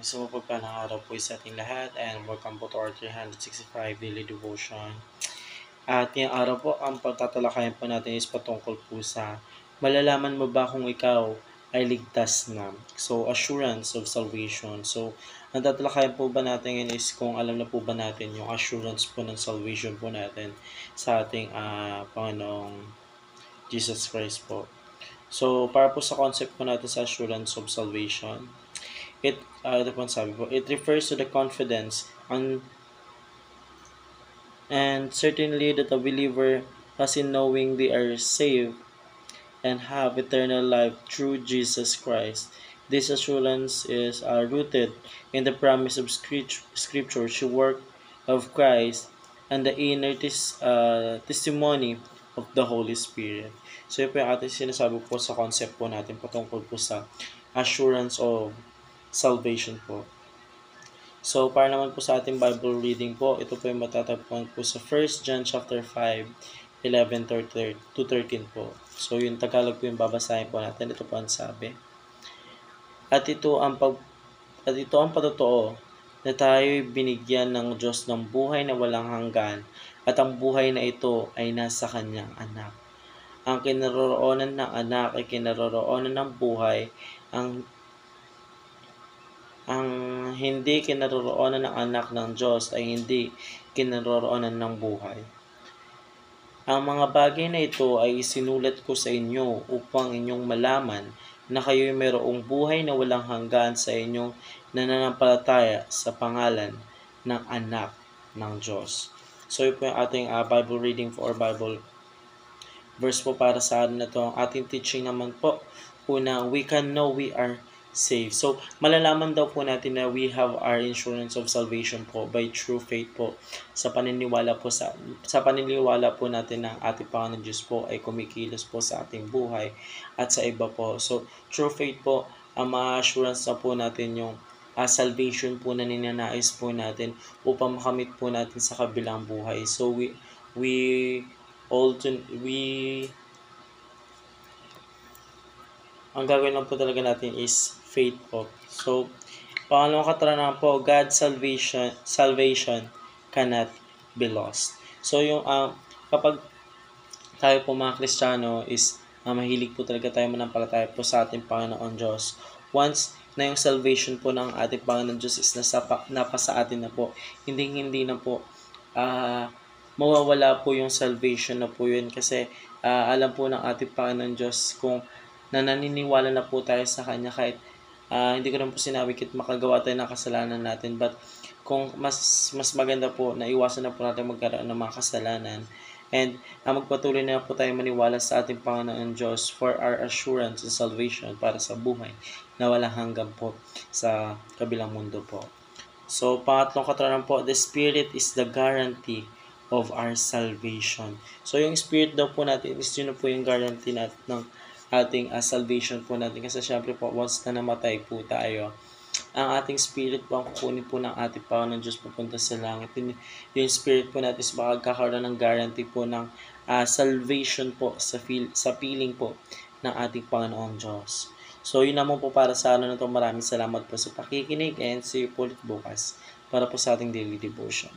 Gusto mo pagpalang araw po sa ating lahat and welcome po to our 365 daily devotion. At ngayong araw po, ang pagtatalakayan po natin is patungkol po sa malalaman mo ba kung ikaw ay ligtas na? So, assurance of salvation. So, ang tatalakayan po ba natin ngayon is kung alam na po ba natin yung assurance po ng salvation po natin sa ating Panginoong Jesus Christ po. So, para po sa concept po natin sa assurance of salvation, ito po sabi po, it refers to the confidence and certainly that a believer has in knowing they are saved and have eternal life through Jesus Christ. This assurance is rooted in the promise of Scripture, the work of Christ, and the inner testimony of the Holy Spirit. So yun po yung ating sinasabi po sa concept po natin patungkol po sa assurance of salvation po. So, para naman po sa ating Bible reading po, ito po yung matatagpuan po sa 1 John chapter 5, 11 to 13 po. So, yung Tagalog po yung babasahin po natin. Ito po ang sabi. At ito ang patotoo na tayo'y binigyan ng Diyos ng buhay na walang hanggan at ang buhay na ito ay nasa Kanyang anak. Ang kinaroroonan ng anak ay kinaroroonan ng buhay. Ang hindi kinaroroonan ng anak ng Diyos ay hindi kinaroroonan ng buhay. Ang mga bagay na ito ay isinulat ko sa inyo upang inyong malaman na kayo'y mayroong buhay na walang hanggan sa inyong nananampalataya sa pangalan ng anak ng Diyos. So, yun po yung ating Bible reading for Bible verse po para sa atin na ito. Ang ating teaching naman po, una, we can know we are saved. So, malalaman daw po natin na we have our insurance of salvation po by true faith po. Sa paniniwala po natin ng ating Panginoon Diyos po ay kumikilos po sa ating buhay at sa iba po. So, true faith po, ang ma-assurance na po natin yung salvation po na ninanais po natin upang makamit po natin sa kabilang buhay. So, ang gagawin lang po talaga natin is faith po. So, pangalawang katarungan po, God's salvation cannot be lost. So, yung kapag tayo po mga Kristiyano is mahilig po talaga tayo manampalataya po sa ating Panginoon Diyos. Once na yung salvation po ng ating Panginoon Diyos is napasa atin na po, hindi na po mawawala po yung salvation na po yun kasi alam po ng ating Panginoon Diyos kung naniniwala na po tayo sa Kanya kahit hindi ko rin po sinabi kahit makagawa tayo ng kasalanan natin, but kung mas maganda po na iwasan na po natin magkaroon ng mga kasalanan and magpatuloy na po tayo maniwala sa ating Panginoon Diyos for our assurance and salvation para sa buhay na walang hanggan po sa kabilang mundo po. So, pangatlong katarungan po, the Spirit is the guarantee of our salvation. So, yung Spirit daw po natin is yun po yung guarantee natin ng ating salvation po natin. Kasi syempre po, once na namatay po tayo, ang ating spirit po ang kukunin po ng ating Panginoon Diyos papunta sa langit. Yung spirit po natin is makagkakaroon ng guarantee po ng salvation po sa piling po ng ating Panginoon Diyos. So, yun naman po para sa na ito. Maraming salamat po sa pakikinig and see you po ulit bukas para po sa ating daily devotion.